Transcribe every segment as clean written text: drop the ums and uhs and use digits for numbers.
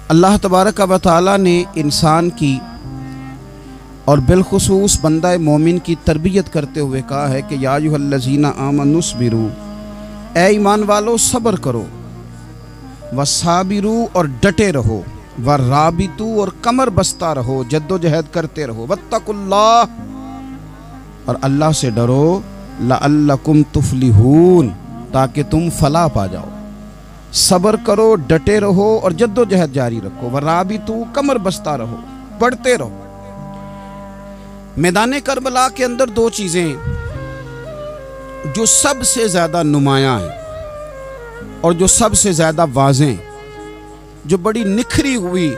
अल्लाह तबारक व तआला ने इंसान की और बिलखुसूस बंदा मोमिन की तरबियत करते हुए कहा है कि या अय्युहल्लज़ीना आमनुस्बिरू, ए ईमान वालो सब्र करो, वसाबिरू और डटे रहो, व राबितू और कमर बस्ता रहो, जद्दोजहद करते रहो, वत्तकुल्लाह और अल्लाह से डरो, लअल्लकुम तुफलिहून ताकि तुम फलाह पा जाओ। सब्र करो, डटे रहो और जद्दोजहद जारी रखो, व राबितू कमर बस्ता रहो, बढ़ते रहो। मैदान करबला के अंदर दो चीज़ें जो सबसे ज़्यादा नुमायाँ हैं और जो सबसे ज़्यादा वाज़ें, जो बड़ी निखरी हुई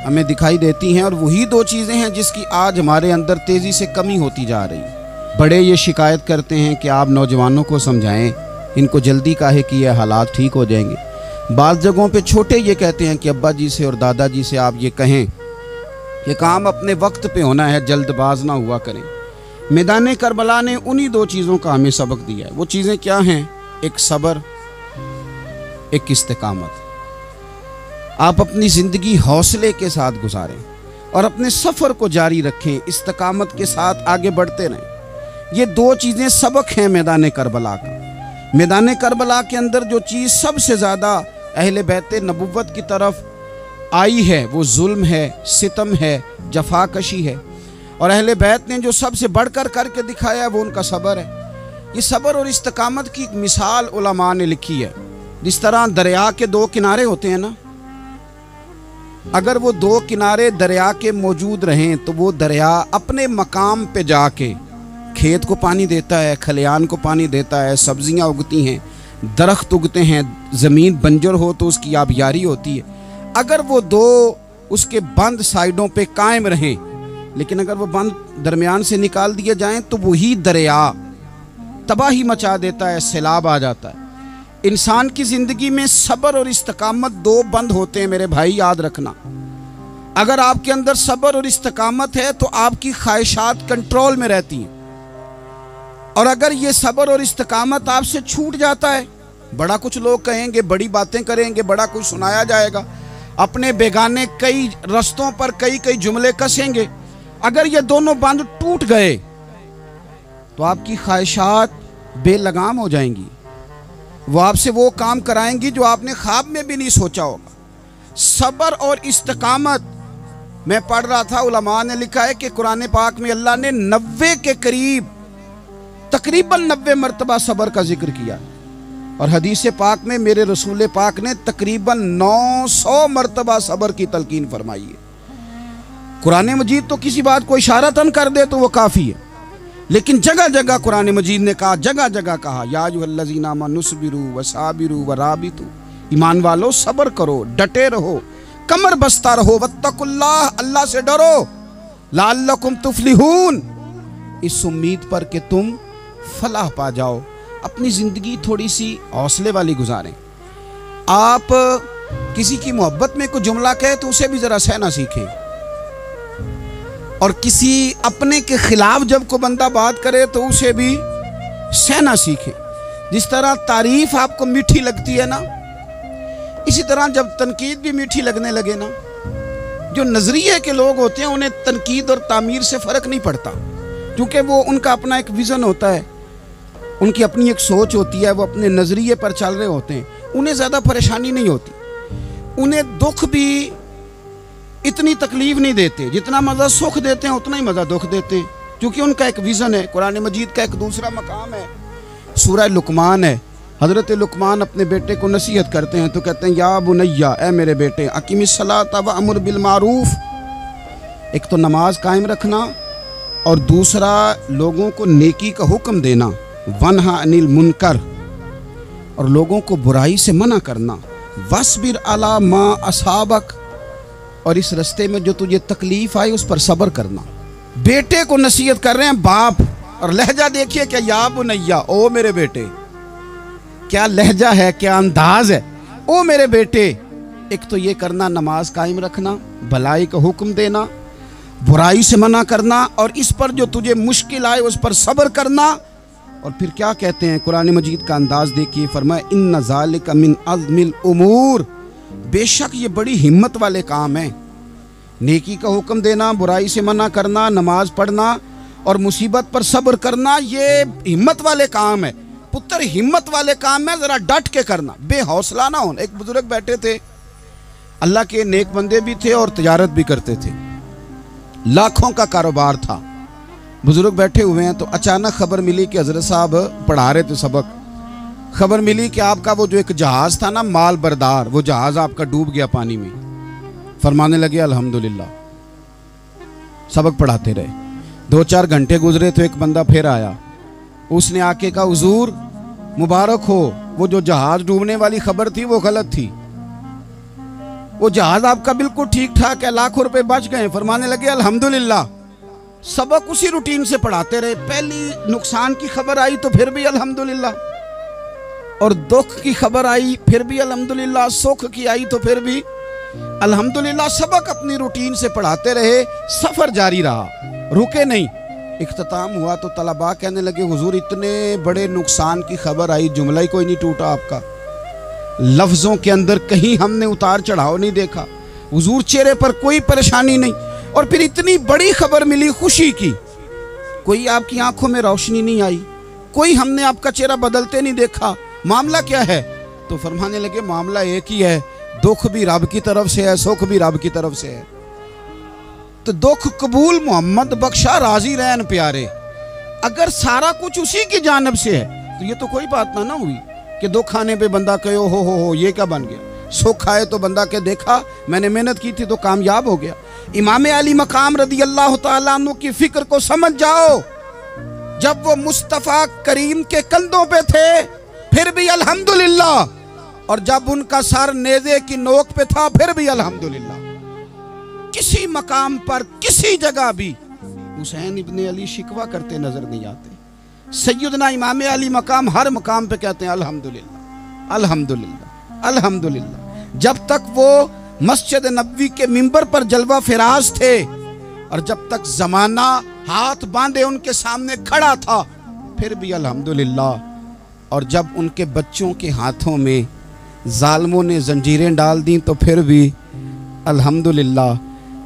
हमें दिखाई देती हैं, और वही दो चीज़ें हैं जिसकी आज हमारे अंदर तेज़ी से कमी होती जा रही। बड़े ये शिकायत करते हैं कि आप नौजवानों को समझाएं, इनको जल्दी काहे कि ये हालात ठीक हो जाएंगे। बाज़ जगहों पे छोटे ये कहते हैं कि अब्बा जी से और दादा जी से आप ये कहें कि काम अपने वक्त पे होना है, जल्दबाज ना हुआ करें। मैदान करबला ने उन्हीं दो चीज़ों का हमें सबक दिया है। वो चीज़ें क्या हैं? एक सब्र, एक इस्तिकामत। आप अपनी ज़िंदगी हौसले के साथ गुजारें और अपने सफ़र को जारी रखें, इस्तिकामत के साथ आगे बढ़ते रहें। ये दो चीज़ें सबक हैं मैदान करबला का। मैदान करबला के अंदर जो चीज़ सबसे ज़्यादा अहले बैत नबुव्वत की तरफ आई है वो जुल्म है, सितम है, जफाकशी है, और अहले बैत ने जो सबसे बढ़कर करके दिखाया है वो उनका सब्र है। ये सब्र और इस्तिकामत की एक मिसाल उलमा ने लिखी है। जिस तरह दरिया के दो किनारे होते हैं ना, अगर वो दो किनारे दरिया के मौजूद रहें तो वो दरिया अपने मकाम पे जाके खेत को पानी देता है, खलियान को पानी देता है, सब्जियां उगती हैं, दरख्त उगते हैं, ज़मीन बंजर हो तो उसकी आबियारी होती है। अगर वो दो उसके बंद साइडों पे कायम रहें, लेकिन अगर वो बंद दरमियान से निकाल दिए जाएं तो वही दरिया तबाही मचा देता है, सैलाब आ जाता है। इंसान की ज़िंदगी में सब्र और इस्तिकामत दो बंद होते हैं मेरे भाई, याद रखना। अगर आपके अंदर सब्र और इस्तिकामत है तो आपकी ख्वाहिशात कंट्रोल में रहती हैं, और अगर ये सब्र और इस्तिकामत आपसे छूट जाता है, बड़ा कुछ लोग कहेंगे, बड़ी बातें करेंगे, बड़ा कुछ सुनाया जाएगा, अपने बेगाने कई रस्तों पर कई कई जुमले कसेंगे। अगर ये दोनों बंद टूट गए तो आपकी ख्वाहिशात बेलगाम हो जाएंगी। वो आपसे वो काम कराएंगी जो आपने ख्वाब में भी नहीं सोचा होगा। सब्र और इस्तिकामत, मैं पढ़ रहा था, उलमा ने लिखा है कि कुरान पाक में अल्लाह ने 90 के करीब, तकरीबन 90 मरतबा सब्र का जिक्र किया, और हदीस पाक में मेरे रसूल पाक ने तकरीबन 900 मरतबा सब्र की तलकीन फरमाई है। कुरान मजीद तो किसी बात को इशारतन कर दे तो वो काफ़ी है, लेकिन जगह जगह कुरान मजीद ने कहा, जगह जगह कहा, या अय्युहल्लज़ीना आमनुस्बिरू वसाबिरू वराबितू, ईमान वालो सब्र करो, डटे रहो, कमर बस्ता रहो, वत्तकुल्लाह अल्लाह से डरो, लअल्लकुम तुफलिहून इस उम्मीद पर कि तुम फलाह पा जाओ। अपनी ज़िंदगी थोड़ी सी हौसले वाली गुजारें। आप किसी की मोहब्बत में कोई जुमला कहे तो उसे भी ज़रा सहना सीखें, और किसी अपने के खिलाफ जब कोई बंदा बात करे तो उसे भी सहना सीखें। जिस तरह तारीफ आपको मीठी लगती है ना, इसी तरह जब तनकीद भी मीठी लगने लगे ना, जो नज़रिए के लोग होते हैं उन्हें तनकीद और तामीर से फ़र्क नहीं पड़ता, क्योंकि वो उनका अपना एक विज़न होता है, उनकी अपनी एक सोच होती है, वो अपने नज़रिए पर चल रहे होते हैं, उन्हें ज़्यादा परेशानी नहीं होती। उन्हें दुख भी इतनी तकलीफ नहीं देते, जितना मज़ा सुख देते हैं उतना ही मज़ा दुख देते हैं, क्योंकि उनका एक विज़न है। कुरान मजीद का एक दूसरा मकाम है, सूरह लुकमान है। हज़रत लुकमान अपने बेटे को नसीहत करते हैं तो कहते हैं, या बुनैया, ए मेरे बेटे, अकीमिस्सलात व अमुर बिल मारूफ। एक तो नमाज कायम रखना, और दूसरा लोगों को नेकी का हुक्म देना, वन्हा अनिल मुनकर, और लोगों को बुराई से मना करना, वस्बिर अला मा असाबक, और इस रास्ते में जो तुझे तकलीफ आई उस पर सब्र करना। बेटे को नसीहत कर रहे हैं बाप, और लहजा देखिए क्या, या बुनैया, ओ मेरे बेटे, क्या लहजा है, क्या अंदाज है, ओ मेरे बेटे। एक तो ये करना, नमाज कायम रखना, भलाई का हुक्म देना, बुराई से मना करना, और इस पर जो तुझे मुश्किल आए उस पर सब्र करना। और फिर क्या कहते हैं, कुरान मजीद का अंदाज देखिए, फरमाया इन्ना ज़ालिका मिन अज़्मिल उमूर, बेशक ये बड़ी हिम्मत वाले काम है। नेकी का हुक्म देना, बुराई से मना करना, नमाज पढ़ना और मुसीबत पर सब्र करना, ये हिम्मत वाले काम है पुत्र, हिम्मत वाले काम है। जरा डट के करना, बेहौसला ना होना। एक बुजुर्ग बैठे थे, अल्लाह के नेक बंदे भी थे और तिजारत भी करते थे, लाखों का कारोबार था। बुजुर्ग बैठे हुए हैं तो अचानक खबर मिली कि हजरत साहब पढ़ा रहे थे सबक। खबर मिली कि आपका वो जो एक जहाज था ना, माल बरदार, वो जहाज आपका डूब गया पानी में। फरमाने लगे अल्हम्दुलिल्लाह। सबक पढ़ाते रहे, 2-4 घंटे गुजरे तो एक बंदा फिर आया। उसने आके कहा हुजूर मुबारक हो, वो जो जहाज डूबने वाली खबर थी वो गलत थी, वो जहाज आपका बिल्कुल ठीक ठाक है, लाखों रुपए बच गए। फरमाने लगे अल्हम्दुलिल्लाह। सबक उसी रूटीन से पढ़ाते रहे। पहली नुकसान की खबर आई तो फिर भी अल्हम्दुलिल्लाह, और दुख की खबर आई फिर भी अल्हम्दुलिल्लाह, सुख की आई तो फिर भी अल्हम्दुलिल्लाह। सबक अपनी रूटीन से पढ़ाते रहे, सफर जारी रहा, रुके नहीं। इख्तिताम हुआ तो तलबा कहने लगे हुजूर इतने बड़े नुकसान की खबर आई, जुमला ही कोई नहीं टूटा आपका, लफ्जों के अंदर कहीं हमने उतार चढ़ाव नहीं देखा, हुजूर चेहरे पर कोई परेशानी नहीं, और फिर इतनी बड़ी खबर मिली खुशी की, कोई आपकी आंखों में रोशनी नहीं आई, कोई हमने आपका चेहरा बदलते नहीं देखा, मामला क्या है? तो फरमाने लगे मामला एक ही है, दुख भी रब की तरफ से है, सुख भी रब की तरफ से है। तो दुख कबूल मोहम्मद बख्शा, राजी रहन प्यारे। अगर सारा कुछ उसी की जानब से है तो ये तो कोई बात ना हुई कि दुख आने पे बंदा कहे हो ये क्या बन गया। सुख आए तो बंदा के देखा मैंने मेहनत की थी तो कामयाब हो गया। इमाम अली मकाम रदी अल्लाह तआला अन्हु की फिक्र को समझ जाओ। जब वो मुस्तफ़ा करीम के कंधों पे थे फिर भी अल्हम्दुलिल्लाह, और जब उनका सर नेज़े की नोक पे था फिर भी अल्हम्दुलिल्लाह। किसी मकाम पर किसी जगह भी हुसैन इब्ने अली शिकवा करते नजर नहीं आते। सैयदना इमाम अली मकाम हर मकाम पे कहते हैं अल्हम्दुलिल्लाह अल्हम्दुलिल्लाह अल्हम्दुलिल्लाह। जब तक वो मस्जिद नबवी के मिंबर पर जलवा फिराज थे और जब तक जमाना हाथ बांधे उनके सामने खड़ा था फिर भी अल्हम्दुलिल्लाह, और जब उनके बच्चों के हाथों में जालिमों ने जंजीरें डाल दी तो फिर भी अल्हम्दुलिल्लाह।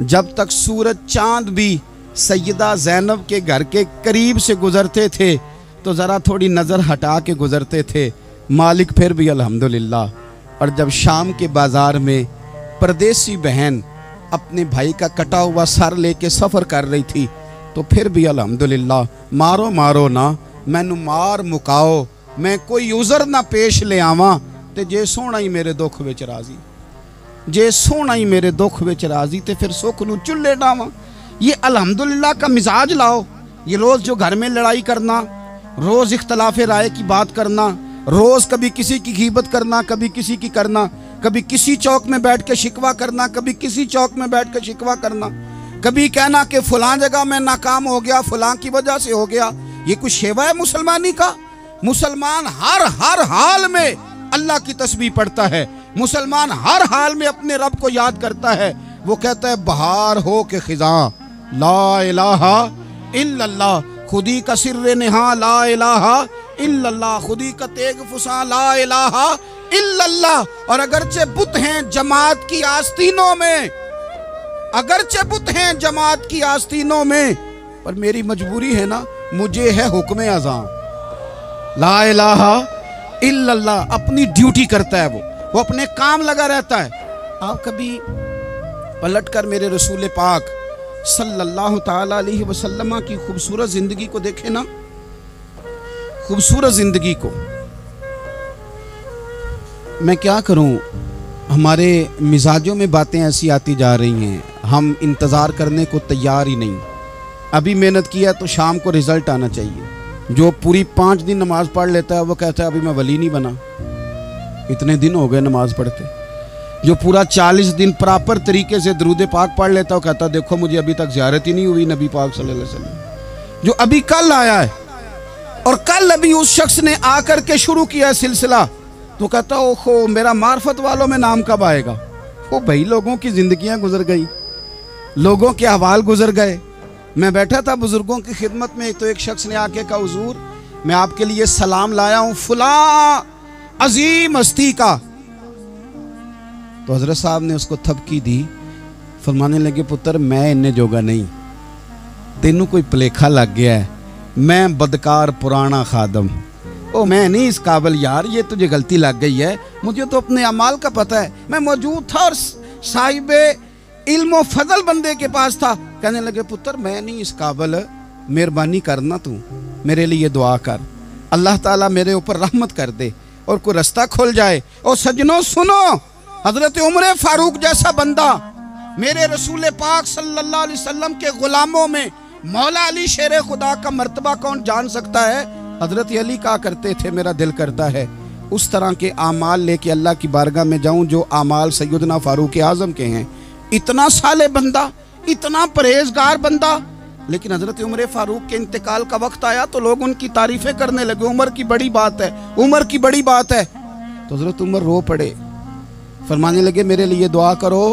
जब तक सूरज चांद भी सैयदा ज़ैनब के घर के करीब से गुजरते थे तो ज़रा थोड़ी नज़र हटा के गुजरते थे, मालिक फिर भी अल्हम्दुलिल्लाह। और जब शाम के बाज़ार में परदेसी बहन अपने भाई का कटा हुआ सर लेके सफ़र कर रही थी तो फिर भी अल्हम्दुलिल्लाह। मारो मारो ना मैनू मार मुकाओ, मैं कोई उज़र ना पेश ले आवां ते जे सोहना ही मेरे दुख विच राजी, जे सोहना ही मेरे दुख विच राजी ते फिर सुख नू चुल्ले डावां। ये अल्हम्दुलिल्लाह का मिजाज लाओ। ये रोज़ जो घर में लड़ाई करना, रोज़ इख्तलाफे राय की बात करना, रोज़ कभी किसी की गीबत करना, कभी किसी की करना, कभी किसी चौक में बैठ के शिकवा करना, कभी किसी चौक में बैठ के शिकवा करना, कभी कहना कि फलां जगह में नाकाम हो गया, फलां की वजह से हो गया। ये कुछ शेवा है मुसलमानी का? मुसलमान हर हाल में अल्लाह की तस्बीह पढ़ता है, मुसलमान हर हाल में अपने रब को याद करता है। वो कहता है बहार हो के खिज़ां ला इलाहा इल्लल्लाह, खुदी का सिर्रे निहा ला इलाहा इल्लल्लाह, खुदी का तेग फुसा ला इलाहा इल्लल्लाह। और अगरचे बुत हैं जमात की आस्तीनों में, अगरचे बुत हैं जमात की आस्तीनों में, पर मेरी मजबूरी है ना, मुझे है हुक्म अज़ां ला इलाहा इल्लल्लाह। अपनी ड्यूटी करता है वो अपने काम लगा रहता है। आप कभी पलट कर मेरे रसूल पाक सल्लल्लाहु ताला अलैहि वसल्लम की खूबसूरत जिंदगी को देखें ना, खूबसूरत जिंदगी को। मैं क्या करूं, हमारे मिजाजों में बातें ऐसी आती जा रही हैं, हम इंतज़ार करने को तैयार ही नहीं। अभी मेहनत किया तो शाम को रिजल्ट आना चाहिए। जो पूरी 5 दिन नमाज पढ़ लेता है वो कहता है अभी मैं वली नहीं बना, इतने दिन हो गए नमाज पढ़ते। जो पूरा 40 दिन प्रॉपर तरीके से दरूद पाक पढ़ लेता है वो कहता है देखो मुझे अभी तक ज़ियारत ही नहीं हुई नबी पाक सल्लल्लाहु अलैहि वसल्लम। जो अभी कल आया है और कल अभी उस शख्स ने आकर के शुरू किया है सिलसिला, तो कहता ओहो मेरा मार्फत वालों में नाम कब आएगा। वो भाई लोगों की ज़िंदगियाँ गुजर गई, लोगों के अहवाल गुजर गए। मैं बैठा था बुजुर्गों की खिदमत में, तो एक शख्स ने आके कहा हुजूर मैं आपके लिए सलाम लाया हूँ फलां अजीम हस्ती का, तो हज़रत साहब ने उसको थपकी दी, फरमाने लगे पुत्र मैं इन्ने जोगा नहीं, तेनू कोई भुलेखा लग गया है, मैं बदकार पुराना खादम, ओ मैं नहीं इस काबिल यार, ये तुझे गलती लग गई है, मुझे तो अपने अमाल का पता है, मैं मौजूद था और साहिबे इल्म व फजल बंदे के पास था। कहने लगे पुत्र मैं नहीं इस काबिल, मेहरबानी करना तू मेरे लिए दुआ कर, अल्लाह ताला मेरे ऊपर रहमत कर दे और कोई रास्ता खुल जाए। और सज्जनों सुनो, हजरत उमर फारूक जैसा बंदा, मेरे रसूल पाक सल्लल्लाहु अलैहि वसल्लम के गुलामों में मौला अली शेर खुदा का मर्तबा कौन जान सकता है? हजरत अली कहा करते थे मेरा दिल करता है उस तरह के आमाल लेके अल्लाह की बारगाह में जाऊं जो आमाल सैयदना फारूक आजम के हैं। इतना साले बंदा, इतना परहेजगार बंदा, लेकिन हजरत उमर फारूक के इंतकाल का वक्त आया तो लोग उनकी तारीफें करने लगे, उमर की बड़ी बात है, उमर की बड़ी बात है। तो हजरत उमर रो पड़े, फरमाने लगे मेरे लिए दुआ करो,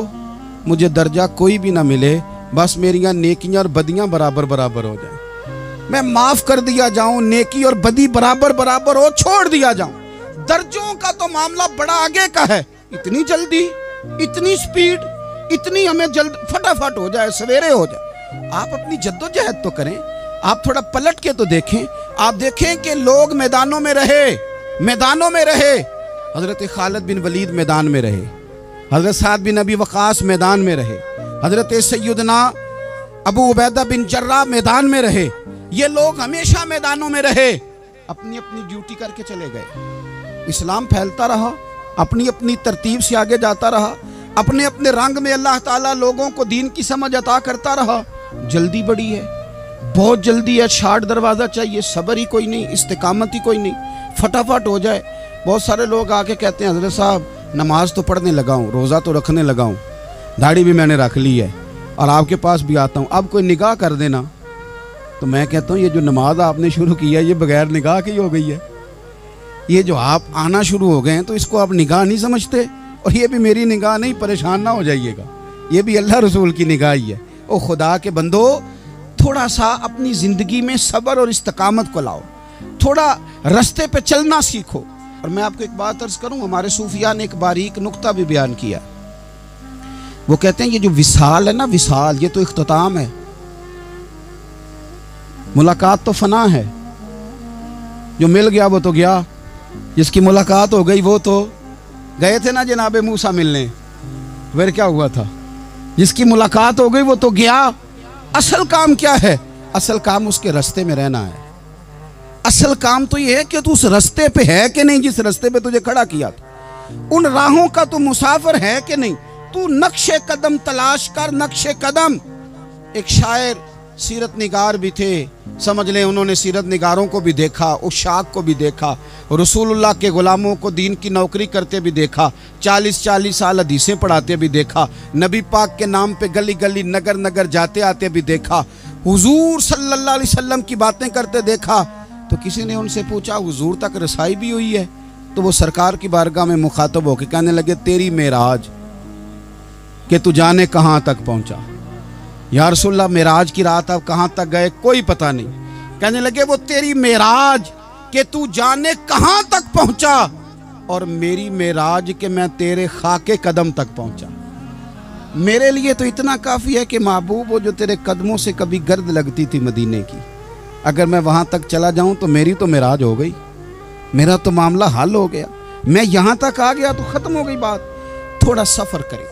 मुझे दर्जा कोई भी ना मिले, बस मेरियां नेकियां और बदियां बराबर बराबर हो जाए, मैं माफ कर दिया जाऊं, नेकी और बदी बराबर बराबर हो, छोड़ दिया जाऊं। दर्जों का तो मामला बड़ा आगे का है, इतनी जल्दी, इतनी स्पीड, इतनी हमें जल्द फटाफट हो जाए, सवेरे हो जाए। आप अपनी जद्दोजहद तो करें, आप थोड़ा पलट के तो देखें। आप देखें कि लोग मैदानों में रहे, मैदानों में रहे, हजरत खालिद बिन वलीद मैदान में रहे, हजरत साद बिन अबी वकास मैदान में रहे, हजरत सैयदना अबू उबैदा बिन जर्रा मैदान में रहे। ये लोग हमेशा मैदानों में रहे, अपनी अपनी ड्यूटी करके चले गए। इस्लाम फैलता रहा, अपनी अपनी तरतीब से आगे जाता रहा, अपने अपने रंग में अल्लाह ताला लोगों को दीन की समझ अता करता रहा। जल्दी बड़ी है, बहुत जल्दी है, शार्ट दरवाज़ा चाहिए, सब्र ही कोई नहीं, इस्तिकामत ही कोई नहीं, फटाफट हो जाए। बहुत सारे लोग आके कहते हैं हजरत साहब नमाज तो पढ़ने लगा हूँ, रोज़ा तो रखने लगा हूँ, दाढ़ी भी मैंने रख ली है और आपके पास भी आता हूँ, अब कोई निगाह कर देना। तो मैं कहता हूँ ये जो नमाज आपने शुरू की है ये बगैर निगाह की हो गई है, ये जो आप आना शुरू हो गए हैं तो इसको आप निगाह नहीं समझते, और ये भी मेरी निगाह नहीं, परेशान ना हो जाइएगा, ये भी अल्लाह रसूल की निगाह ही है। ओ खुदा के बंदो, थोड़ा सा अपनी ज़िंदगी में सब्र और इस्तिकामत को लाओ, थोड़ा रास्ते पे चलना सीखो। और मैं आपको एक बात अर्ज करूं, हमारे सूफिया ने एक बारीक नुक्ता भी बयान किया। वो कहते हैं ये जो विसाल है ना, विसाल, ये तो इख्तिताम है, मुलाकात तो फना है, जो मिल गया वो तो गया, जिसकी मुलाकात हो गई वो तो गए थे ना जनाब मूसा मिलने, फिर क्या हुआ था? जिसकी मुलाकात हो गई वो तो गया। असल काम क्या है? असल काम उसके रास्ते में रहना है। असल काम तो ये है कि तू उस रास्ते पे है कि नहीं, जिस रास्ते पे तुझे खड़ा किया था, उन राहों का तू मुसाफिर है कि नहीं, तू नक्शे कदम तलाश कर, नक्शे कदम। एक शायर सीरत निगार भी थे, समझ लें उन्होंने सीरत निगारों को भी देखा, उशाक को भी देखा, रसूलुल्लाह के गुलामों को दीन की नौकरी करते भी देखा, 40-40 साल हदीसें पढ़ाते भी देखा, नबी पाक के नाम पे गली गली नगर नगर जाते आते भी देखा, हुजूर सल्लल्लाहु अलैहि वसल्लम की बातें करते देखा। तो किसी ने उनसे पूछा हुजूर तक रसाई भी हुई है? तो वो सरकार की बारगाह में मुखातब होकर कहने लगे तेरी मेराज, कि तू जाने कहाँ तक पहुँचा। या रसूलल्लाह मेराज की रात आप कहाँ तक गए कोई पता नहीं। कहने लगे वो तेरी मेराज कि तू जाने कहाँ तक पहुँचा, और मेरी मेराज कि मैं तेरे खाके कदम तक पहुँचा। मेरे लिए तो इतना काफ़ी है कि महबूब वो जो तेरे कदमों से कभी गर्द लगती थी मदीने की, अगर मैं वहाँ तक चला जाऊँ तो मेरी तो मेराज हो गई, मेरा तो मामला हल हो गया, मैं यहाँ तक आ गया तो ख़त्म हो गई बात। थोड़ा सफ़र करें।